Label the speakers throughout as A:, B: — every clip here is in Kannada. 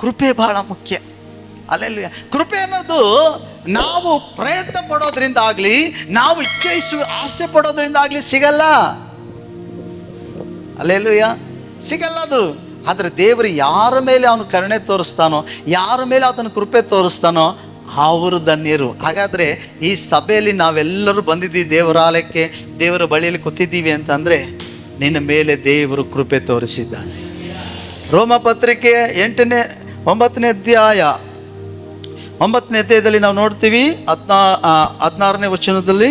A: ಕೃಪೆ ಬಹಳ ಮುಖ್ಯ. ಅಲ್ಲೆಲ್ಲ ಕೃಪೆ ಅನ್ನೋದು ನಾವು ಪ್ರಯತ್ನ ಪಡೋದ್ರಿಂದ ಆಗಲಿ, ನಾವು ಇಚ್ಛಿಸುವ ಆಸೆ ಪಡೋದ್ರಿಂದ ಆಗಲಿ ಸಿಗಲ್ಲ. ಅಲ್ಲೆಲ್ಲೂಯ್ಯ, ಸಿಗಲ್ಲ ಅದು. ಆದರೆ ದೇವರು ಯಾರ ಮೇಲೆ ಅವನು ಕರುಣೆ ತೋರಿಸ್ತಾನೋ, ಯಾರ ಮೇಲೆ ಆತನ ಕೃಪೆ ತೋರಿಸ್ತಾನೋ ಅವರು ಧನ್ಯರು. ಹಾಗಾದರೆ ಈ ಸಭೆಯಲ್ಲಿ ನಾವೆಲ್ಲರೂ ಬಂದಿದ್ದೀವಿ, ದೇವರಾಲಯಕ್ಕೆ, ದೇವರ ಬಳಿಯಲ್ಲಿ ಕೂತಿದ್ದೀವಿ ಅಂತಂದರೆ ನಿನ್ನ ಮೇಲೆ ದೇವರು ಕೃಪೆ ತೋರಿಸಿದ್ದಾನೆ. ರೋಮಪತ್ರಿಕೆ 9ನೇ ಅಧ್ಯಾಯ 9ನೇ ಅಧ್ಯಾಯದಲ್ಲಿ ನಾವು ನೋಡ್ತೀವಿ 16ನೇ ವಚನದಲ್ಲಿ,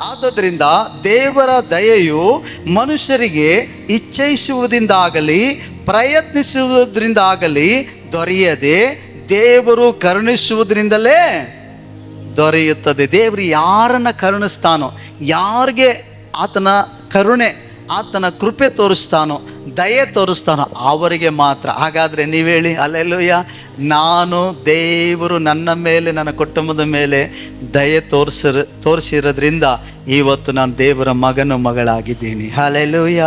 A: ಆದುದರಿಂದ ದೇವರ ದಯೆಯು ಮನುಷ್ಯರಿಗೆ ಇಚ್ಛಿಸುವುದರಿಂದಾಗಲಿ ಪ್ರಯತ್ನಿಸುವುದರಿಂದಾಗಲಿ ದೊರೆಯದೆ ದೇವರು ಕರುಣಿಸುವುದರಿಂದಲೇ ದೊರೆಯುತ್ತದೆ. ದೇವರು ಯಾರನ್ನು ಕರುಣಿಸ್ತಾನೋ, ಯಾರಿಗೆ ಆತನ ಕರುಣೆ, ಆತನ ಕೃಪೆ ತೋರಿಸ್ತಾನೋ, ದಯೆ ತೋರಿಸ್ತಾನೋ ಅವರಿಗೆ ಮಾತ್ರ. ಹಾಗಾದರೆ ನೀವು ಹೇಳಿ, ಅಲ್ಲೆಲ್ಲೂಯ್ಯ, ನಾನು ದೇವರು ನನ್ನ ಮೇಲೆ, ನನ್ನ ಕುಟುಂಬದ ಮೇಲೆ ದಯೆ ತೋರಿಸಿರೋದ್ರಿಂದ ಇವತ್ತು ನಾನು ದೇವರ ಮಗನು ಮಗಳಾಗಿದ್ದೀನಿ. ಅಲ್ಲೆಲ್ಲೂಯ್ಯ,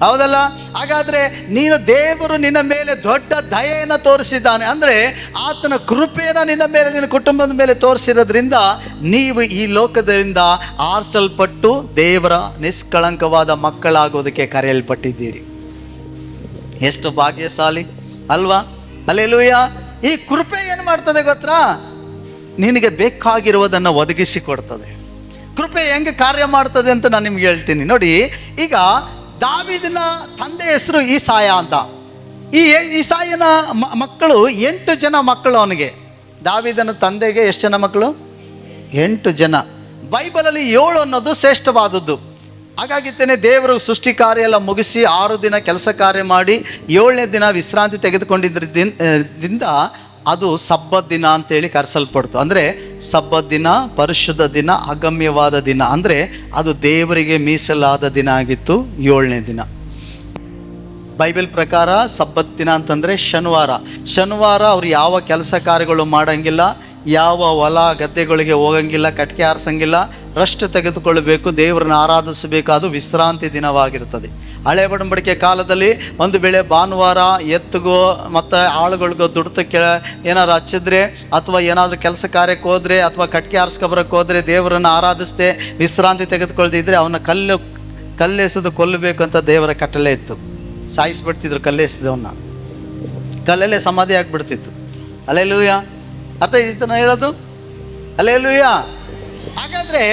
A: ಹೌದಲ್ಲ? ಹಾಗಾದರೆ ನೀನು, ದೇವರು ನಿನ್ನ ಮೇಲೆ ದೊಡ್ಡ ದಯೆಯನ್ನು ತೋರಿಸಿದ್ದಾನೆ ಅಂದರೆ ಆತನ ಕೃಪೆಯನ್ನು ನಿನ್ನ ಮೇಲೆ, ನಿನ್ನ ಕುಟುಂಬದ ಮೇಲೆ ತೋರಿಸಿರೋದ್ರಿಂದ ನೀವು ಈ ಲೋಕದಿಂದ ಆರಿಸಲ್ಪಟ್ಟು ದೇವರ ನಿಷ್ಕಳಂಕವಾದ ಮಕ್ಕಳಾಗೋದಕ್ಕೆ ಕರೆಯಲ್ಪಟ್ಟಿದ್ದೀರಿ. ಎಷ್ಟು ಭಾಗ್ಯಶಾಲಿ ಅಲ್ವಾ? ಹಲ್ಲೆಲೂಯಾ. ಈ ಕೃಪೆ ಏನು ಮಾಡ್ತದೆ ಗೊತ್ತಾ? ನಿನಗೆ ಬೇಕಾಗಿರುವುದನ್ನು ಒದಗಿಸಿ ಕೊಡ್ತದೆ. ಕೃಪೆ ಹೆಂಗೆ ಕಾರ್ಯ ಮಾಡ್ತದೆ ಅಂತ ನಾನು ನಿಮ್ಗೆ ಹೇಳ್ತೀನಿ ನೋಡಿ. ಈಗ ದಾವೀದನ ತಂದೆ ಹೆಸರು ಈಸಾಯ ಅಂತ. ಈ ಈಸಾಯನ ಮಕ್ಕಳು 8 ಜನ ಮಕ್ಕಳು ಅವನಿಗೆ. ದಾವೀದನ ತಂದೆಗೆ ಎಷ್ಟು ಜನ ಮಕ್ಕಳು? 8 ಜನ. ಬೈಬಲಲ್ಲಿ 7 ಅನ್ನೋದು ಶ್ರೇಷ್ಠವಾದದ್ದು. ಹಾಗಾಗಿತ್ತೇನೆ ದೇವರು ಸೃಷ್ಟಿ ಕಾರ್ಯ ಎಲ್ಲ ಮುಗಿಸಿ 6 ದಿನ ಕೆಲಸ ಕಾರ್ಯ ಮಾಡಿ 7ನೇ ದಿನ ವಿಶ್ರಾಂತಿ ತೆಗೆದುಕೊಂಡಿದ್ದರಿಂದ ಅದು ಸಬ್ಬತ್ ದಿನ ಅಂತೇಳಿ ಕರೆಸಲ್ಪಡ್ತು. ಅಂದರೆ ಸಬ್ಬತ್ ದಿನ, ಪರಿಶುದ್ಧ ದಿನ, ಅಗಮ್ಯವಾದ ದಿನ. ಅಂದರೆ ಅದು ದೇವರಿಗೆ ಮೀಸಲಾದ ದಿನ ಆಗಿತ್ತು 7ನೇ ದಿನ. ಬೈಬಲ್ ಪ್ರಕಾರ ಸಬ್ಬತ್ ದಿನ ಅಂತಂದರೆ ಶನಿವಾರ ಅವ್ರು ಯಾವ ಕೆಲಸ ಕಾರ್ಯಗಳು ಮಾಡೋಂಗಿಲ್ಲ, ಯಾವ ಹೊಲ ಗದ್ದೆಗಳಿಗೆ ಹೋಗಂಗಿಲ್ಲ, ಕಟ್ಗೆ ಆರಿಸಂಗಿಲ್ಲ, ರೆಸ್ಟ್ ತೆಗೆದುಕೊಳ್ಳಬೇಕು, ದೇವರನ್ನ ಆರಾಧಿಸಬೇಕು. ಅದು ವಿಶ್ರಾಂತಿ ದಿನವಾಗಿರ್ತದೆ. ಹಳೆ ಒಡಂಬಡಿಕೆ ಕಾಲದಲ್ಲಿ ಒಂದು ವೇಳೆ ಭಾನುವಾರ ಎತ್ತಿಗೋ ಮತ್ತು ಆಳುಗಳಿಗೋ ದುಡ್ತಕ್ಕೆ ಏನಾದ್ರು ಹಚ್ಚಿದ್ರೆ, ಅಥವಾ ಏನಾದರೂ ಕೆಲಸ ಕಾರ್ಯಕ್ಕೆ ಹೋದರೆ, ಅಥವಾ ಕಟ್ಗೆ ಆರಿಸ್ಕೊಬರಕ್ಕೆ ಹೋದರೆ, ದೇವರನ್ನು ಆರಾಧಿಸದೆ ವಿಶ್ರಾಂತಿ ತೆಗೆದುಕೊಳ್ದಿದ್ರೆ ಅವನ್ನ ಕಲ್ಲೆಸೆದು ಕೊಲ್ಲಬೇಕು ಅಂತ ದೇವರ ಕಟ್ಟಲೆ ಇತ್ತು. ಸಾಯಿಸ್ಬಿಡ್ತಿದ್ರು ಕಲ್ಲೆಸೆದವನ್ನ, ಕಲ್ಲಲ್ಲೇ ಸಮಾಧಿ ಆಗಿಬಿಡ್ತಿತ್ತು. ಹಲ್ಲೆಲೂಯಾ. ಅರ್ಥ ಇದ್ದಿತ್ತು ನಾನು ಹೇಳೋದು? ಹಲ್ಲೆಲೂಯಾ. ಹಾಗಾದರೆ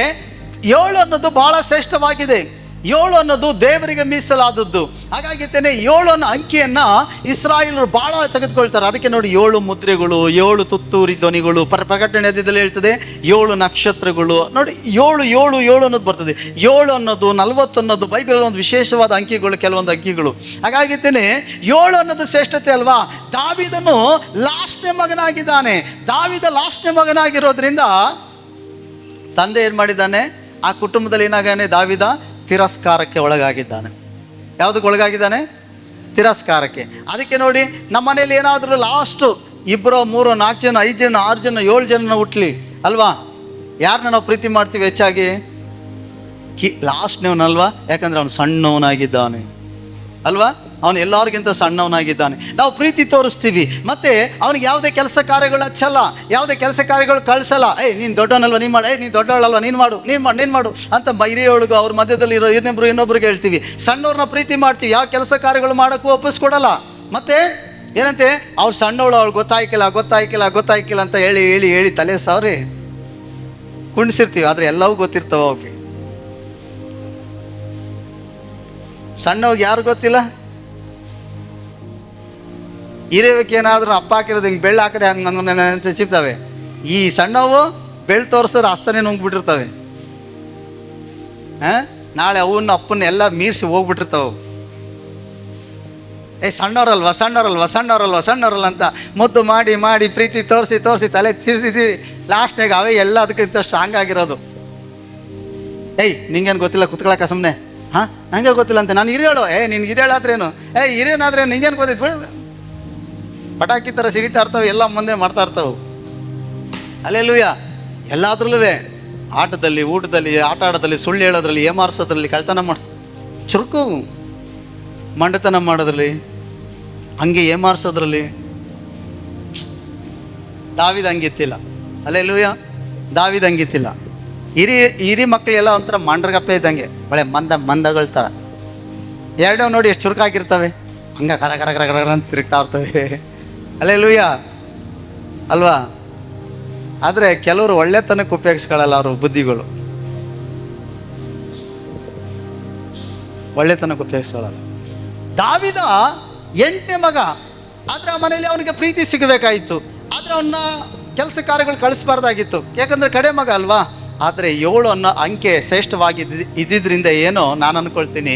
A: 7 ಅನ್ನೋದು ಬಹಳ ಶ್ರೇಷ್ಠವಾಗಿದೆ. 7 ಅನ್ನೋದು ದೇವರಿಗೆ ಮೀಸಲಾದದ್ದು. ಹಾಗಾಗಿತ್ತೇನೆ 7 ಅನ್ನೋ ಅಂಕಿಯನ್ನು ಇಸ್ರಾಯೇಲರು ಭಾಳ ತೆಗೆದುಕೊಳ್ತಾರೆ. ಅದಕ್ಕೆ ನೋಡಿ 7 ಮುದ್ರೆಗಳು, 7 ತುತ್ತೂರಿ ಧ್ವನಿಗಳು, ಪ್ರಕಟಣೆ ಅಧ್ಯಾಯದಲ್ಲಿ ಹೇಳ್ತದೆ 7 ನಕ್ಷತ್ರಗಳು. ನೋಡಿ 7 ಅನ್ನೋದು ಬರ್ತದೆ. 7 ಅನ್ನೋದು 40 ಅನ್ನೋದು ಬೈಬಲ್ ಒಂದು ವಿಶೇಷವಾದ ಅಂಕಿಗಳು, ಕೆಲವೊಂದು ಅಂಕಿಗಳು. ಹಾಗಾಗಿತ್ತೇನೆ 7 ಅನ್ನೋದು ಶ್ರೇಷ್ಠತೆ ಅಲ್ವಾ? ದಾವೀದನು ಲಾಸ್ಟ್ನೇ ಮಗನಾಗಿದ್ದಾನೆ. ದಾವೀದ ಲಾಸ್ಟ್ನೇ ಮಗನಾಗಿರೋದ್ರಿಂದ ತಂದೆ ಏನು ಮಾಡಿದ್ದಾನೆ, ಆ ಕುಟುಂಬದಲ್ಲಿ ಏನಾಗಾನೆ, ದಾವೀದ ತಿರಸ್ಕಾರಕ್ಕೆ ಒಳಗಾಗಿದ್ದಾನೆ. ಯಾವುದಕ್ಕೆ ಒಳಗಾಗಿದ್ದಾನೆ? ತಿರಸ್ಕಾರಕ್ಕೆ. ಅದಕ್ಕೆ ನೋಡಿ, ನಮ್ಮ ಮನೇಲಿ ಏನಾದರೂ ಲಾಸ್ಟು 2, 3, 4 ಜನ, 5 ಜನ, 6 ಜನ, 7 ಜನ ಹುಟ್ಲಿ ಅಲ್ವಾ, ಯಾರನ್ನ ನಾವು ಪ್ರೀತಿ ಮಾಡ್ತೀವಿ ಹೆಚ್ಚಾಗಿ? ಲಾಸ್ಟ್ನವನಲ್ವಾ? ಯಾಕಂದರೆ ಅವನು ಸಣ್ಣವನಾಗಿದ್ದಾನೆ ಅಲ್ವಾ? ಅವನು ಎಲ್ಲರಿಗಿಂತ ಸಣ್ಣವನಾಗಿದ್ದಾನೆ. ನಾವು ಪ್ರೀತಿ ತೋರಿಸ್ತೀವಿ. ಮತ್ತು ಅವನಿಗೆ ಯಾವುದೇ ಕೆಲಸ ಕಾರ್ಯಗಳು ಹಚ್ಚಲ್ಲ, ಯಾವುದೇ ಕೆಲಸ ಕಾರ್ಯಗಳು ಕಳಿಸಲ್ಲ. ನೀನು ದೊಡ್ಡವನಲ್ವ, ನೀನು ಮಾಡು, ನೀನು ದೊಡ್ಡವಳಲ್ವ, ನೀನು ಮಾಡು ಅಂತ ಬೈರಿಯೊಳಗು ಅವ್ರ ಮಧ್ಯದಲ್ಲಿ ಇರೋ ಇನ್ನೊಬ್ರಿಗೆ ಹೇಳ್ತೀವಿ. ಸಣ್ಣವ್ರನ್ನ ಪ್ರೀತಿ ಮಾಡ್ತೀವಿ, ಯಾವ ಕೆಲಸ ಕಾರ್ಯಗಳು ಮಾಡೋಕ್ಕೂ ಒಪ್ಪಿಸ್ಕೊಡಲ್ಲ. ಮತ್ತು ಏನಂತೆ, ಅವ್ರು ಸಣ್ಣವಳು, ಅವಳು ಗೊತ್ತಾಯ್ಕಿಲ್ಲ ಅಂತ ಹೇಳಿ ತಲೆ ಸಾವ್ರಿ ಕುಣಿಸಿರ್ತೀವಿ. ಆದರೆ ಎಲ್ಲವೂ ಗೊತ್ತಿರ್ತಾವ ಅವ್ರಿಗೆ. ಸಣ್ಣವ್ಗೆ ಯಾರು ಗೊತ್ತಿಲ್ಲ? ಹಿರಿಯಕ್ಕೆ ಏನಾದರೂ ಅಪ್ಪ ಹಾಕಿರೋದು ಹಿಂಗೆ ಬೆಳ್ಳು ಹಾಕಿದ್ರೆ ಹಂಗೆ ಚಿಪ್ತವೆ. ಈ ಸಣ್ಣವು ಬೆಳ್ಳು ತೋರಿಸಿದ್ರೆ ಹಸ್ತನೇ ನುಂಗ್ಬಿಟ್ಟಿರ್ತವೆ. ನಾಳೆ ಅವನ್ನ ಅಪ್ಪನ್ನ ಎಲ್ಲ ಮೀರಿಸಿ ಹೋಗ್ಬಿಟ್ಟಿರ್ತಾವೆ. ಸಣ್ಣವರಲ್ವ ಅಂತ ಮುದ್ದು ಮಾಡಿ ಪ್ರೀತಿ ತೋರಿಸಿ ತಲೆ ತಿರ್ದಿದ್ದೀವಿ. ಲಾಸ್ಟ್ನಾಗ ಅವೇ ಎಲ್ಲ ಅದಕ್ಕಿಂತ ಸ್ಟ್ರಾಂಗ್ ಆಗಿರೋದು. ನಿಂಗೇನು ಗೊತ್ತಿಲ್ಲ, ಕುತ್ಕೊಳಕ ಸುಮ್ಮನೆ. ನನಗೆ ಗೊತ್ತಿಲ್ಲ ಅಂತ ನಾನು ಹಿರಿಯಳು. ನಿನ್ಗೆ ಹಿರಿಯಳಾದ್ರೇನು? ಹಿರಿಯನಾದ್ರೇನು? ನಿಂಗೇನು ಗೊತ್ತಿತ್ತು? ಪಟಾಕಿ ಥರ ಸಿಡಿತಾ ಇರ್ತಾವೆ, ಎಲ್ಲ ಮುಂದೆ ಮಾಡ್ತಾ ಇರ್ತಾವೆ. ಹಲ್ಲೆಲೂಯಾ. ಎಲ್ಲಾದ್ರಲ್ಲೂ ಆಟದಲ್ಲಿ, ಊಟದಲ್ಲಿ, ಆಟ ಆಡೋದ್ರಲ್ಲಿ, ಸುಳ್ಳು ಹೇಳೋದ್ರಲ್ಲಿ, ಏಮಾರಿಸೋದ್ರಲ್ಲಿ, ಕಳ್ತನ ಚುರುಕು ಮಂಡತನ ಮಾಡೋದ್ರಲ್ಲಿ, ಹಂಗೆ ಏಮಾರಿಸೋದ್ರಲ್ಲಿ, ದಾವಿದ ಹಂಗಿತ್ತಿಲ್ಲ. ಅಲ್ಲೆಲ್ಲೂಯ, ದಾವಿದ ಹಂಗಿತ್ತಿಲ್ಲ. ಹಿರಿ ಮಕ್ಕಳೆಲ್ಲ ಒಂಥರ ಮಂಡ್ರಗಪ್ಪೆ ಇದ್ದಂಗೆ, ಒಳ್ಳೆ ಮಂದಗಳ ಥರ. ಎರಡೂ ನೋಡಿ ಎಷ್ಟು ಚುರುಕಾಗಿರ್ತವೆ, ಹಂಗೆ ಕರ ಕರ ಕರ ಕರ ಅಂತ ತಿರುಗ್ತಾ ಇರ್ತವೆ. ಅಲ್ಲೆಲ್ಲೂಯ ಅಲ್ವಾ? ಆದರೆ ಕೆಲವರು ಒಳ್ಳೆತನಕ್ಕೆ ಉಪಯೋಗಿಸ್ಕೊಳ್ಳಲ್ಲ, ಅವರು ಬುದ್ಧಿಗಳು ಒಳ್ಳೆತನಕ್ಕೆ ಉಪಯೋಗಿಸ್ಕೊಳ್ಳಲ್ಲ. ದಾವಿದ 8ನೇ ಮಗ, ಆದರೆ ಆ ಮನೇಲಿ ಅವನಿಗೆ ಪ್ರೀತಿ ಸಿಗಬೇಕಾಯಿತು, ಆದರೆ ಅವನ್ನ ಕೆಲಸ ಕಾರ್ಯಗಳು ಕಳಿಸ್ಬಾರ್ದಾಗಿತ್ತು, ಯಾಕಂದರೆ ಕಡೆ ಮಗ ಅಲ್ವಾ. ಆದರೆ 7 ಅನ್ನೋ ಅಂಕೆ ಶ್ರೇಷ್ಠವಾಗಿ ಇದ್ದಿದ್ದರಿಂದ ಏನೋ ನಾನು ಅಂದ್ಕೊಳ್ತೀನಿ,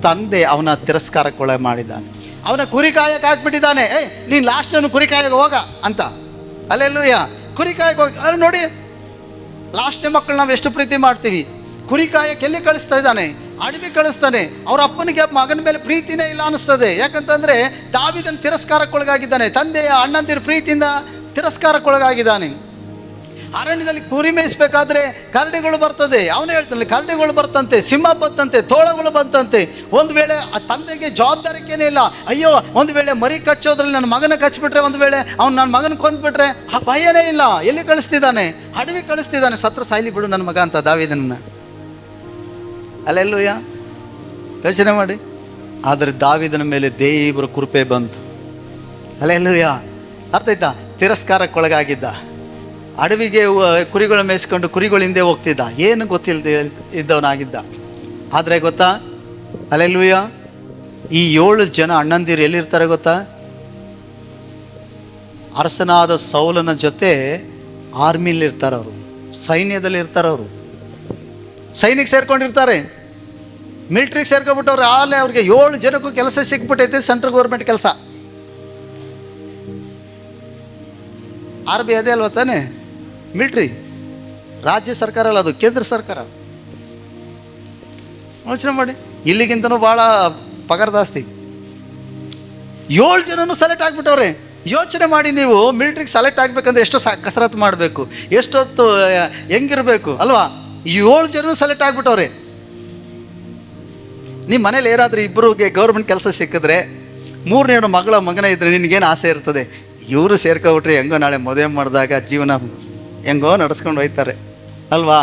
A: ತಂದೆ ಅವನ ತಿರಸ್ಕಾರಕ್ಕೊಳ ಮಾಡಿದ್ದಾನೆ. ಅವನ ಕುರಿ ಕಾಯಕ್ಕೆ ಹಾಕ್ಬಿಟ್ಟಿದ್ದಾನೆ. ನೀನು ಲಾಸ್ಟನ್ನು ಕುರಿ ಕಾಯಕ್ಕೆ ಹೋಗ ಅಂತ. ಅಲ್ಲೆಲ್ಲೂಯ್ಯ, ಕುರಿ ಕಾಯಕ್ಕೆ ಹೋಗಿ. ಅದು ನೋಡಿ, ಲಾಸ್ಟ್ನೇ ಮಕ್ಕಳು ನಾವು ಎಷ್ಟು ಪ್ರೀತಿ ಮಾಡ್ತೀವಿ. ಕುರಿ ಕಾಯಕ್ಕೆ ಎಲ್ಲಿ ಕಳಿಸ್ತಾ ಇದ್ದಾನೆ? ಅಡವಿ ಕಳಿಸ್ತಾನೆ. ಅವ್ರ ಅಪ್ಪನಿಗೆ ಮಗನ ಮೇಲೆ ಪ್ರೀತಿನೇ ಇಲ್ಲ ಅನ್ನಿಸ್ತದೆ. ಯಾಕಂತಂದರೆ ದಾವಿದನ ತಿರಸ್ಕಾರಕ್ಕೊಳಗಾಗಿದ್ದಾನೆ, ತಂದೆಯ ಅಣ್ಣಂದಿರ ಪ್ರೀತಿಯಿಂದ ತಿರಸ್ಕಾರಕ್ಕೊಳಗಾಗಿದ್ದಾನೆ. ಅರಣ್ಯದಲ್ಲಿ ಕುರಿ ಮೇಯಿಸ್ಬೇಕಾದ್ರೆ ಕರಡಿಗಳು ಬರ್ತದೆ. ಅವನೇ ಹೇಳ್ತಾನೆ, ಕರಡಿಗಳು ಬರ್ತಂತೆ, ಸಿಂಹ ಬಂತಂತೆ, ತೋಳಗಳು ಬಂತಂತೆ. ಒಂದು ವೇಳೆ ಆ ತಂದೆಗೆ ಜವಾಬ್ದಾರಿಕೇನೇ ಇಲ್ಲ. ಅಯ್ಯೋ, ಒಂದು ವೇಳೆ ಮರಿ ಕಚ್ಚೋದ್ರಲ್ಲಿ ನನ್ನ ಮಗನ ಕಚ್ಚಿಬಿಟ್ರೆ, ಒಂದು ವೇಳೆ ಅವ್ನು ನನ್ನ ಮಗನ ಕೊಂದ್ಬಿಟ್ರೆ ಆ ಭಯನೇ ಇಲ್ಲ. ಎಲ್ಲಿ ಕಳಿಸ್ತಿದ್ದಾನೆ? ಅಡವಿ ಕಳಿಸ್ತಿದ್ದಾನೆ. ಸತ್ರ ಸಾಯ್ಲಿ ಬಿಡು ನನ್ನ ಮಗ ಅಂತ ದಾವಿದನನ್ನ. ಅಲ್ಲೆಲ್ಲೂಯ್ಯ, ಯೋಚನೆ ಮಾಡಿ. ಆದರೆ ದಾವಿದನ ಮೇಲೆ ದೇವರ ಕೃಪೆ ಬಂತು. ಅಲ್ಲೆಲ್ಲೂಯ್ಯ, ಅರ್ಥ ಆಯ್ತಾ? ತಿರಸ್ಕಾರಕ್ಕೊಳಗಾಗಿದ್ದ, ಅಡವಿಗೆ ಕುರಿಗಳು ಮೇಯಿಸ್ಕೊಂಡು ಕುರಿಗಳ ಹಿಂದೆ ಹೋಗ್ತಿದ್ದ, ಏನು ಗೊತ್ತಿಲ್ಲದೆ ಇದ್ದವನಾಗಿದ್ದ. ಆದರೆ ಗೊತ್ತಾ, ಅಲ್ಲೆಲ್ಲೂಯ್ಯ, ಈ 7 ಜನ ಅಣ್ಣಂದಿರು ಎಲ್ಲಿರ್ತಾರೆ ಗೊತ್ತಾ? ಅರಸನಾದ ಸೌಲನ ಜೊತೆ ಆರ್ಮಿಲಿರ್ತಾರೆ, ಅವರು ಸೈನ್ಯದಲ್ಲಿ ಇರ್ತಾರೆ. ಅವರು ಸೈನಿಕ ಸೇರ್ಕೊಂಡಿರ್ತಾರೆ, ಮಿಲ್ಟ್ರಿಗೆ ಸೇರ್ಕೊಂಡ್ಬಿಟ್ಟವ್ರು. ಆಲೇ ಅವ್ರಿಗೆ 7 ಜನಕ್ಕೂ ಕೆಲಸ ಸಿಕ್ಬಿಟ್ಟೈತೆ, ಸೆಂಟ್ರಲ್ ಗೌರ್ಮೆಂಟ್ ಕೆಲಸ. ಆರ್ಮಿ ಅದೇ ಅಲ್ವ ತಾನೆ? ಮಿಲ್ಟ್ರಿ ರಾಜ್ಯ ಸರ್ಕಾರ ಅಲ್ಲ, ಅದು ಕೇಂದ್ರ ಸರ್ಕಾರ. ಯೋಚನೆ ಮಾಡಿ, ಇಲ್ಲಿಗಿಂತನೂ ಭಾಳ ಪಗಾರ ಜಾಸ್ತಿ. 7 ಜನನೂ ಸೆಲೆಕ್ಟ್ ಆಗಿಬಿಟ್ಟವ್ರೆ. ಯೋಚನೆ ಮಾಡಿ, ನೀವು ಮಿಲ್ಟ್ರಿಗೆ ಸೆಲೆಕ್ಟ್ ಆಗಬೇಕಂದ್ರೆ ಎಷ್ಟು ಕಸರತ್ತು ಮಾಡಬೇಕು, ಎಷ್ಟೊತ್ತು ಹೆಂಗಿರಬೇಕು ಅಲ್ವಾ? 7 ಜನನೂ ಸೆಲೆಕ್ಟ್ ಆಗಿಬಿಟ್ಟವ್ರೆ. ನಿಮ್ಮ ಮನೇಲಿ ಏನಾದರೂ ಇಬ್ಬರಿಗೆ ಗೌರ್ಮೆಂಟ್ ಕೆಲಸ ಸಿಕ್ಕಿದ್ರೆ, 3ನೇ ಮಗನೇ ಇದ್ರೆ ನಿನಗೇನು ಆಸೆ ಇರ್ತದೆ? ಇವರು ಸೇರ್ಕೊಬಿಟ್ರೆ ಹೆಂಗೋ ನಾಳೆ ಮದುವೆ ಮಾಡಿದಾಗ ಜೀವನ ಹೆಂಗೋ ನಡೆಸ್ಕೊಂಡು ಹೋಗ್ತಾರೆ ಅಲ್ವಾ?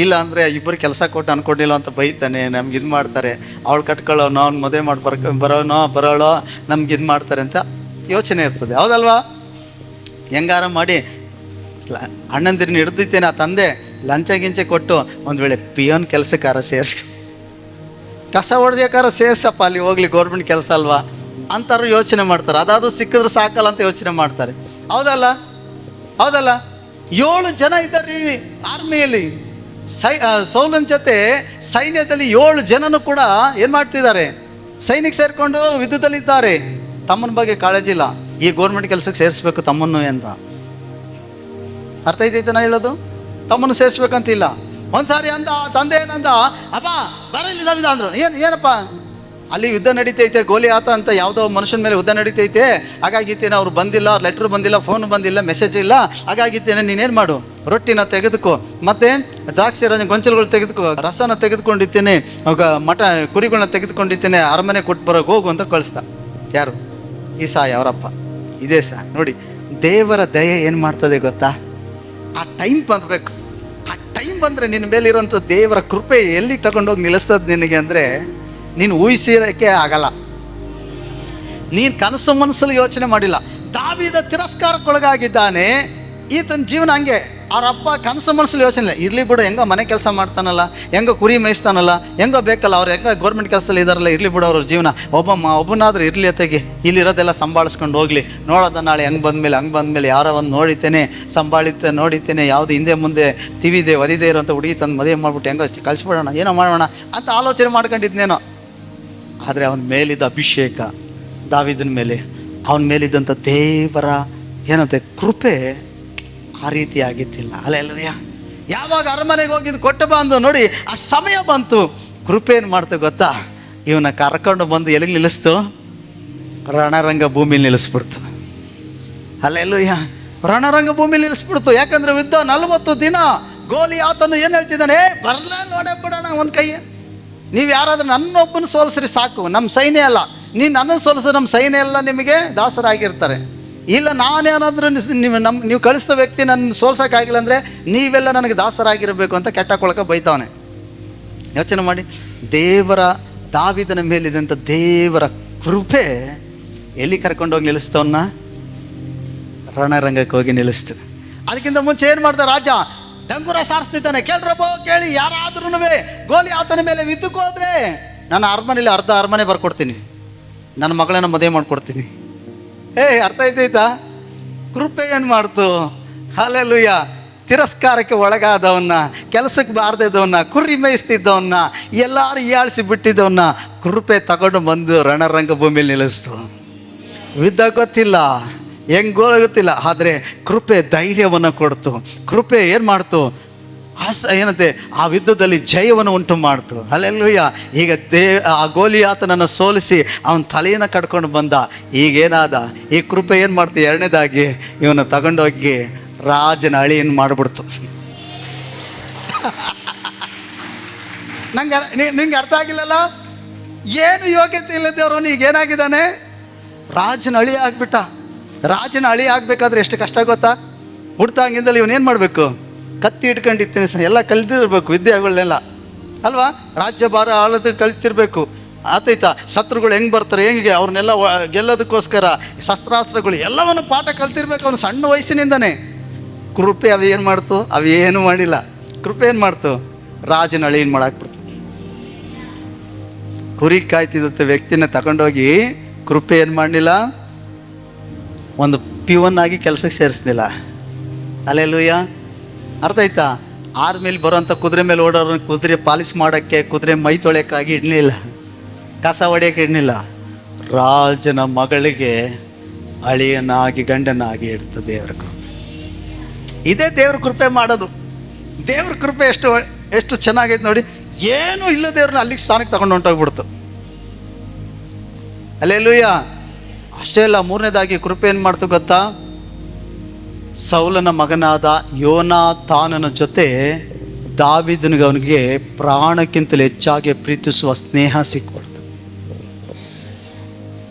A: ಇಲ್ಲ ಅಂದರೆ ಇಬ್ಬರು ಕೆಲಸ ಕೊಟ್ಟು ಅನ್ಕೊಂಡಿಲ್ಲ ಅಂತ ಬೈತಾನೆ, ನಮ್ಗೆ ಇದು ಮಾಡ್ತಾರೆ, ಅವಳು ಕಟ್ಕೊಳ್ಳೋನೋ, ಅವ್ನು ಮದುವೆ ಮಾಡಿ ಬರೋಳೋ ನಮ್ಗೆ ಇದು ಮಾಡ್ತಾರೆ ಅಂತ ಯೋಚನೆ ಇರ್ತದೆ, ಹೌದಲ್ವಾ? ಹೆಂಗಾರ ಮಾಡಿ ಅಣ್ಣಂದಿರನ್ನ ಹಿಡ್ದಿತ್ತೇನೆ ಆ ತಂದೆ, ಲಂಚ ಗಿಂಚೆ ಕೊಟ್ಟು ಒಂದು ವೇಳೆ ಪಿಯೋನ್ ಕೆಲಸಕ್ಕಾರ ಕಸ ಹೊಡೆದಕ್ಕಾರ ಸೇರ್ಸಪ್ಪ, ಅಲ್ಲಿ ಹೋಗ್ಲಿ ಗೌರ್ಮೆಂಟ್ ಕೆಲಸ ಅಲ್ವಾ ಅಂತಾರು ಯೋಚನೆ ಮಾಡ್ತಾರೆ. ಅದಾದರೂ ಸಿಕ್ಕಿದ್ರೆ ಸಾಕಲ್ಲ ಅಂತ ಯೋಚನೆ ಮಾಡ್ತಾರೆ, ಹೌದಲ್ಲ? 7 ಜನ ಇದ್ದಾರೆ ಆರ್ಮಿಯಲ್ಲಿ. ಸೌಲನ ಜೊತೆ ಸೈನ್ಯದಲ್ಲಿ 7 ಜನನು ಕೂಡ ಏನು ಮಾಡ್ತಿದ್ದಾರೆ? ಸೈನಿಕ ಸೇರಿಕೊಂಡು ಯುದ್ಧದಲ್ಲಿದ್ದಾರೆ. ತಮ್ಮನ ಬಗ್ಗೆ ಕಾಳಜಿ ಇಲ್ಲ, ಈ ಗೌರ್ಮೆಂಟ್ ಕೆಲಸಕ್ಕೆ ಸೇರಿಸ್ಬೇಕು ತಮ್ಮನ್ನು ಅಂತ. ಅರ್ಥ ಐತೈತೆ ನಾ ಹೇಳೋದು? ತಮ್ಮನ್ನು ಸೇರಿಸ್ಬೇಕಂತಿಲ್ಲ. ಒಂದ್ಸಾರಿ ಅಂದ ತಂದೆ, ಏನಂದ, ಅಪ್ಪ ಬರಲಿ ದಾವಿದ ಅಂದರು. ಏನಪ್ಪ, ಅಲ್ಲಿ ಯುದ್ಧ ನಡೀತೈತೆ, ಗೋಲಿಯಾತ ಅಂತ ಯಾವುದೋ ಮನುಷ್ಯನ ಮೇಲೆ ಯುದ್ಧ ನಡೀತೈತೆ, ಹಾಗಾಗಿತ್ತೇನೆ ಅವ್ರು ಬಂದಿಲ್ಲ, ಲೆಟ್ರ್ ಬಂದಿಲ್ಲ, ಫೋನ್ ಬಂದಿಲ್ಲ, ಮೆಸೇಜ್ ಇಲ್ಲ, ಹಾಗಾಗಿತ್ತೇನೆ ನೀನೇನು ಮಾಡು, ರೊಟ್ಟಿನ ತೆಗೆದುಕೋ, ಮತ್ತು ದ್ರಾಕ್ಷಿ ಗೊಂಚಲುಗಳು ತೆಗೆದುಕೋ, ರಸನ ತೆಗೆದುಕೊಂಡಿದ್ದೇನೆ, ಕುರಿಗಳನ್ನ ತೆಗೆದುಕೊಂಡಿದ್ದೇನೆ, ಅರಮನೆ ಕೊಟ್ಟು ಬರೋಕೆ ಹೋಗು ಅಂತ ಕಳಿಸ್ದ. ಯಾರು? ಈಸಾಯ ಅವರಪ್ಪ. ಇದೇ ನೋಡಿ, ದೇವರ ದಯೆ ಏನು ಮಾಡ್ತದೆ ಗೊತ್ತಾ? ಆ ಟೈಮ್ ಬರಬೇಕು. ಆ ಟೈಮ್ ಬಂದರೆ ನಿನ್ನ ಮೇಲಿರೋಂಥ ದೇವರ ಕೃಪೆ ಎಲ್ಲಿ ತಗೊಂಡೋಗಿ ನಿಲ್ಲಿಸ್ತದೆ ನಿನಗೆ ಅಂದರೆ ನೀನು ಊಹಿಸಿರೋಕ್ಕೆ ಆಗಲ್ಲ. ನೀನು ಕನಸು ಮನಸ್ಸಲ್ಲಿ ಯೋಚನೆ ಮಾಡಿಲ್ಲ. ದಾವೀದ ತಿರಸ್ಕಾರಕ್ಕೊಳಗಾಗಿದ್ದಾನೆ. ಈತನ ಜೀವನ ಹಂಗೆ. ಅವ್ರ ಅಪ್ಪ ಕನಸು ಮನಸ್ಸಲ್ಲಿ ಯೋಚನೆ ಇಲ್ಲ, ಇರಲಿ ಬಿಡು, ಹೆಂಗೋ ಮನೆ ಕೆಲಸ ಮಾಡ್ತಾನಲ್ಲ, ಹೆಂಗೋ ಕುರಿ ಮೇಯಿಸ್ತಾನಲ್ಲ, ಹೆಂಗೋ ಬೇಕಲ್ಲ, ಅವ್ರು ಹೆಂಗೋ ಗೌರ್ಮೆಂಟ್ ಕೆಲಸದಲ್ಲಿ ಇದ್ದಾರಲ್ಲ, ಇರಲಿ ಬಿಡು ಅವ್ರ ಜೀವನ, ಒಬ್ಬನಾದ್ರೂ ಇರಲಿ ಅತೆಗೆ, ಇಲ್ಲಿರೋದೆಲ್ಲ ಸಂಭಾಳಿಸ್ಕೊಂಡು ಹೋಗಲಿ, ನೋಡೋದ ನಾಳೆ ಹಂಗೆ ಬಂದಮೇಲೆ ಯಾರೋ ಒಂದು ನೋಡಿತೇನೆ, ನೋಡಿತೇನೆ, ಯಾವುದು ಹಿಂದೆ ಮುಂದೆ ತಿವಿದೆ ಒದಿದೆ ಇರೋಂಥ ಹುಡುಗಿ ತಂದು ಮದುವೆ ಮಾಡಿಬಿಟ್ಟು ಹೆಂಗೋ ಕಳಿಸ್ಬಿಡೋಣ, ಏನೋ ಮಾಡೋಣ ಅಂತ ಆಲೋಚನೆ ಮಾಡ್ಕೊಂಡಿದ್ನೇನೋ. ಆದರೆ ಅವನ ಮೇಲಿದ್ದ ಅಭಿಷೇಕ, ದಾವೀದನ ಮೇಲೆ ಅವನ ಮೇಲಿದ್ದಂಥ ದೇವರ ಏನಂತೆ ಕೃಪೆ ಆ ರೀತಿ ಆಗಿತ್ತಿಲ್ಲ. ಅಲ್ಲೆಲ್ಲೂಯ್ಯ. ಯಾವಾಗ ಅರಮನೆಗೆ ಹೋಗಿದ್ದು ಕೊಟ್ಟು ಬಂದು ನೋಡಿ, ಆ ಸಮಯ ಬಂತು, ಕೃಪೆ ಏನು ಮಾಡ್ತು ಗೊತ್ತಾ? ಇವನ್ನ ಕರ್ಕೊಂಡು ಬಂದು ಎಲ್ಲಿಗೆ ನಿಲ್ಲಿಸ್ತು? ರಣರಂಗ ಭೂಮಿಲಿ ನಿಲ್ಲಿಸ್ಬಿಡ್ತು. ಅಲ್ಲೆಲ್ಲೂಯ್ಯ. ರಣರಂಗ ಭೂಮಿಲಿ ನಿಲ್ಲಿಸ್ಬಿಡ್ತು. ಯಾಕಂದ್ರೆ ಯುದ್ಧ 40 ದಿನ. ಗೋಲಿಯಾತನು ಏನು ಹೇಳ್ತಿದ್ದಾನೆ? ಬರಲೇ ನೋಡೇ ಬಿಡೋಣ ಒಂದು ಕೈ. ನೀವು ಯಾರಾದ್ರೂ ನನ್ನೊಬ್ಬನ ಸೋಲಿಸ್ರಿ ಸಾಕು, ನಮ್ಮ ಸೈನ್ಯ ಅಲ್ಲ, ನೀನು ನನ್ನನ್ನು ಸೋಲಿಸು, ನಮ್ಮ ಸೈನ್ಯ ಎಲ್ಲ ನಿಮಗೆ ದಾಸರಾಗಿರ್ತಾರೆ. ಇಲ್ಲ ನಾನೇನಾದರೂ ನೀವು ಕಳಿಸಿದ ವ್ಯಕ್ತಿ ನನ್ನ ಸೋಲ್ಸೋಕ್ಕಾಗಿಲ್ಲ ಅಂದರೆ ನೀವೆಲ್ಲ ನನಗೆ ದಾಸರಾಗಿರಬೇಕು ಅಂತ ಕೆಟ್ಟಕೊಳಕ ಬೈತಾವನೆ. ಯೋಚನೆ ಮಾಡಿ, ದೇವರ ದಾವಿದನ ಮೇಲಿದಂಥ ದೇವರ ಕೃಪೆ ಎಲ್ಲಿ ಕರ್ಕೊಂಡೋಗಿ ನಿಲ್ಲಿಸ್ತವನ್ನ? ರಣರಂಗಕ್ಕೆ ಹೋಗಿ ನಿಲ್ಲಿಸ್ತು. ಅದಕ್ಕಿಂತ ಮುಂಚೆ ಏನು ಮಾಡ್ದ ರಾಜ? ಡಂಗುರ ಸಾರಿಸ್ತಿದ್ದಾನೆ. ಕೇಳ್ರಪ್ಪ ಕೇಳಿ, ಯಾರಾದ್ರೂ ಗೋಲಿ ಆತನ ಮೇಲೆ ವಿದ್ಯುಕ್ ಹೋದ್ರೆ ನಾನು ಅರಮನೆಯಲ್ಲಿ ಅರ್ಧ ಅರಮನೆ ಬರ್ಕೊಡ್ತೀನಿ, ನನ್ನ ಮಗಳನ್ನ ಮದುವೆ ಮಾಡ್ಕೊಡ್ತೀನಿ. ಅರ್ಥ ಐತೈತಾ? ಕೃಪೆ ಏನು ಮಾಡ್ತು? ಹಲ್ಲೆಲೂಯ. ತಿರಸ್ಕಾರಕ್ಕೆ ಒಳಗಾದವನ್ನ, ಕೆಲಸಕ್ಕೆ ಬಾರ್ದಿದ್ದವನ್ನ, ಕುರಿ ಮೇಯಿಸ್ತಿದ್ದವನ್ನ, ಎಲ್ಲರೂ ಹೀಯಾಳಿಸಿ ಬಿಟ್ಟಿದ್ದವನ್ನ ಕೃಪೆ ತಗೊಂಡು ಬಂದು ರಣರಂಗ ಭೂಮಿಯಲ್ಲಿ ನಿಲ್ಲಿಸ್ತು. ಯುದ್ಧ ಗೊತ್ತಿಲ್ಲ, ಹೆಂಗೋ ಗೊತ್ತಿಲ್ಲ, ಆದರೆ ಕೃಪೆ ಧೈರ್ಯವನ್ನು ಕೊಡ್ತು. ಕೃಪೆ ಏನು ಮಾಡ್ತು? ಏನಂತೆ ಆ ಯುದ್ಧದಲ್ಲಿ ಜಯವನ್ನು ಉಂಟು ಮಾಡ್ತು. ಹಲ್ಲೆಲೂಯ. ಈಗ ಆ ಗೋಲಿಯಾತನನ್ನು ಸೋಲಿಸಿ ಅವನ ತಲೆಯನ್ನು ಕಡ್ಕೊಂಡು ಬಂದ. ಈಗೇನಾದ? ಈ ಕೃಪೆ ಏನು ಮಾಡ್ತು? ಎರಡನೇದಾಗಿ ಇವನು ತಗೊಂಡೋಗಿ ರಾಜನ ಅಳಿಯನ್ನು ಮಾಡಿಬಿಡ್ತು. ನಿಂಗೆ ಅರ್ಥ ಆಗಿಲ್ಲಲ್ಲ? ಏನು ಯೋಗ್ಯತೆ ಇಲ್ಲದವ್ರವನು ಈಗ ಏನಾಗಿದ್ದಾನೆ? ರಾಜನ ಅಳಿ ಆಗ್ಬಿಟ್ಟ. ರಾಜನ ಅಳಿ ಆಗ್ಬೇಕಾದ್ರೆ ಎಷ್ಟು ಕಷ್ಟ ಗೊತ್ತಾ? ಹುಡ್ತಾಗಿಂದಲೇ ಇವನೇನು ಮಾಡಬೇಕು? ಕತ್ತಿ ಇಟ್ಕೊಂಡಿರ್ತೀನಿ, ಎಲ್ಲ ಕಲಿತಿರ್ಬೇಕು, ವಿದ್ಯೆಗಳನ್ನೆಲ್ಲ ಅಲ್ವಾ? ರಾಜ್ಯಭಾರ ಆಳೋದು ಕಲಿತಿರ್ಬೇಕು. ಆತೈತಾ? ಶತ್ರುಗಳು ಹೆಂಗೆ ಬರ್ತಾರೆ, ಹೆಂಗೆ ಅವ್ರನ್ನೆಲ್ಲ ಗೆಲ್ಲೋದಕ್ಕೋಸ್ಕರ ಶಸ್ತ್ರಾಸ್ತ್ರಗಳು ಎಲ್ಲವನ್ನು ಪಾಠ ಕಲ್ತಿರ್ಬೇಕು ಅವನು ಸಣ್ಣ ವಯಸ್ಸಿನಿಂದನೇ. ಕೃಪೆ ಅವೇನು ಮಾಡ್ತು? ಅವೇನು ಮಾಡಿಲ್ಲ. ಕೃಪೆ ಏನು ಮಾಡ್ತು? ರಾಜನ ಅಳಿ ಏನು ಮಾಡಾಕ್ಬಿಡ್ತು. ಕುರಿ ಕಾಯ್ತಿದ್ದ ವ್ಯಕ್ತಿನ ತಗೊಂಡೋಗಿ ಕೃಪೆ ಏನು ಮಾಡಲಿಲ್ಲ? ಒಂದು ಪ್ಯೂನ್ ಆಗಿ ಕೆಲಸಕ್ಕೆ ಸೇರಿಸ್ಲಿಲ್ಲ. ಹಲ್ಲೆಲೂಯ. ಅರ್ಥ ಆಯ್ತಾ? ಆರ್ಮೇಲೆ ಬರೋಂಥ ಕುದುರೆ ಮೇಲೆ ಓಡೋರು ಕುದುರೆ ಪಾಲಿಸ್ ಮಾಡೋಕ್ಕೆ, ಕುದುರೆ ಮೈ ತೊಳೆಯೋಕ್ಕಾಗಿ ಇಡಲಿಲ್ಲ, ಕಸ ಹೊಡೆಯೋಕ್ಕೆ ಇಡಲಿಲ್ಲ. ರಾಜನ ಮಗಳಿಗೆ ಅಳಿಯನಾಗಿ ಗಂಡನಾಗಿ ಇಡ್ತು ದೇವರ ಕೃಪೆ. ಇದೇ ದೇವ್ರ ಕೃಪೆ ಮಾಡೋದು. ದೇವ್ರ ಕೃಪೆ ಎಷ್ಟು ಚೆನ್ನಾಗೈತೆ ನೋಡಿ. ಏನೂ ಇಲ್ಲ, ದೇವ್ರನ್ನ ಅಲ್ಲಿಗೆ ಸ್ಥಾನಕ್ಕೆ ತಗೊಂಡು ಹೊಂಟೋಗ್ಬಿಡ್ತು. ಹಲ್ಲೆಲೂಯ. ಅಷ್ಟೇ ಅಲ್ಲ, ಮೂರನೇದಾಗಿ ಕೃಪೆ ಏನು ಮಾಡ್ತು ಗೊತ್ತಾ? ಸೌಲನ ಮಗನಾದ ಯೋನಾತಾನನ ಜೊತೆ ದಾವೀದನಿಗೆ ಅವನಿಗೆ ಪ್ರಾಣಕ್ಕಿಂತಲೂ ಹೆಚ್ಚಾಗಿ ಪ್ರೀತಿಸುವ ಸ್ನೇಹ ಸಿಕ್ಬಿಡ್ತು.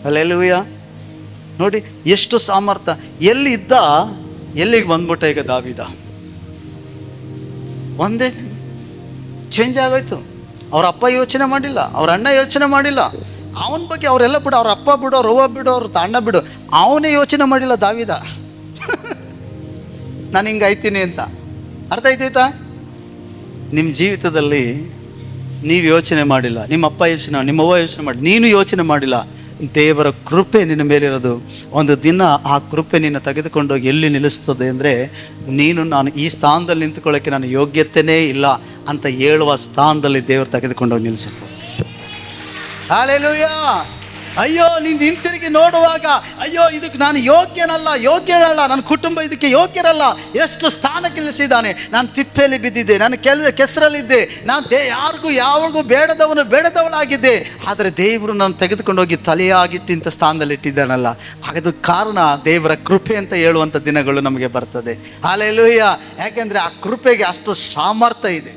A: ಹಲ್ಲೆಲೂಯ. ನೋಡಿ ಎಷ್ಟು ಸಾಮರ್ಥ್ಯ. ಎಲ್ಲಿದ್ದ ಎಲ್ಲಿಗೆ ಬಂದ್ಬಿಟ್ಟ ಈಗ ದಾವೀದ? ಒಂದೇ ಚೇಂಜ್ ಆಗೋಯ್ತು. ಅವ್ರ ಅಪ್ಪ ಯೋಚನೆ ಮಾಡಿಲ್ಲ, ಅವ್ರ ಅಣ್ಣ ಯೋಚನೆ ಮಾಡಿಲ್ಲ, ಅವನ ಬಗ್ಗೆ ಅವರೆಲ್ಲ ಬಿಡು, ಅವ್ರ ಅಪ್ಪ ಬಿಡು, ಅವ್ರ ಅವ್ವ ಬಿಡು, ಅವ್ರ ಅಣ್ಣ ಬಿಡು, ಅವನೇ ಯೋಚನೆ ಮಾಡಿಲ್ಲ ದಾವೀದ. ನಾನು ಹಿಂಗೆ ಐತೀನಿ ಅಂತ. ಅರ್ಥ ಐತೈತಾ? ನಿಮ್ಮ ಜೀವಿತದಲ್ಲಿ ನೀವು ಯೋಚನೆ ಮಾಡಿಲ್ಲ, ನಿಮ್ಮ ಅಪ್ಪ ಯೋಚನೆ, ನಿಮ್ಮ ಅವ್ವ ಯೋಚನೆ ಮಾಡಿ, ನೀನು ಯೋಚನೆ ಮಾಡಿಲ್ಲ. ದೇವರ ಕೃಪೆ ನಿನ್ನ ಮೇಲಿರೋದು. ಒಂದು ದಿನ ಆ ಕೃಪೆ ನಿನ್ನ ತೆಗೆದುಕೊಂಡೋಗಿ ಎಲ್ಲಿ ನಿಲ್ಲಿಸ್ತದೆ ಅಂದರೆ, ನಾನು ಈ ಸ್ಥಾನದಲ್ಲಿ ನಿಂತ್ಕೊಳ್ಳೋಕ್ಕೆ ನಾನು ಯೋಗ್ಯತೆಯೇ ಇಲ್ಲ ಅಂತ ಹೇಳುವ ಸ್ಥಾನದಲ್ಲಿ ದೇವರು ತೆಗೆದುಕೊಂಡೋಗಿ ನಿಲ್ಲಿಸುತ್ತೆ. ಹಲ್ಲೆಲೂಯ. ಅಯ್ಯೋ, ನೀನು ಹಿಂತಿರುಗಿ ನೋಡುವಾಗ ಅಯ್ಯೋ ಇದಕ್ಕೆ ನಾನು ಯೋಗ್ಯನಲ್ಲ, ನನ್ನ ಕುಟುಂಬ ಇದಕ್ಕೆ ಯೋಗ್ಯರಲ್ಲ, ಎಷ್ಟು ಸ್ಥಾನಕ್ಕೆ ನಿಲ್ಲಿಸಿದ್ದಾನೆ, ನಾನು ತಿಪ್ಪೆಯಲ್ಲಿ ಬಿದ್ದಿದ್ದೆ, ನಾನು ಕೆಸರಲ್ಲಿದ್ದೆ, ನಾನು ಯಾರಿಗೂ ಯಾವಾಗೂ ಬೇಡದವಳಾಗಿದ್ದೆ, ಆದರೆ ದೇವರು ನಾನು ತೆಗೆದುಕೊಂಡೋಗಿ ತಲೆಯಾಗಿಟ್ಟಿಂಥ ಸ್ಥಾನದಲ್ಲಿ ಇಟ್ಟಿದ್ದಾನಲ್ಲ, ಅದಕ್ಕೆ ಕಾರಣ ದೇವರ ಕೃಪೆ ಅಂತ ಹೇಳುವಂಥ ದಿನಗಳು ನಮಗೆ ಬರ್ತದೆ. ಹಲ್ಲೆಲೂಯ. ಯಾಕೆಂದರೆ ಆ ಕೃಪೆಗೆ ಅಷ್ಟು ಸಾಮರ್ಥ್ಯ ಇದೆ.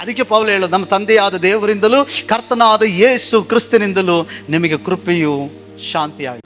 A: ಅದಕ್ಕೆ ಪೌಲ ಹೇಳೋದು, ನಮ್ಮ ತಂದೆಯಾದ ದೇವರಿಂದಲೂ ಕರ್ತನಾದ ಯೇಸು ಕ್ರಿಸ್ತನಿಂದಲೂ ನಿಮಗೆ ಕೃಪೆಯು ಶಾಂತಿಯಾಗಿ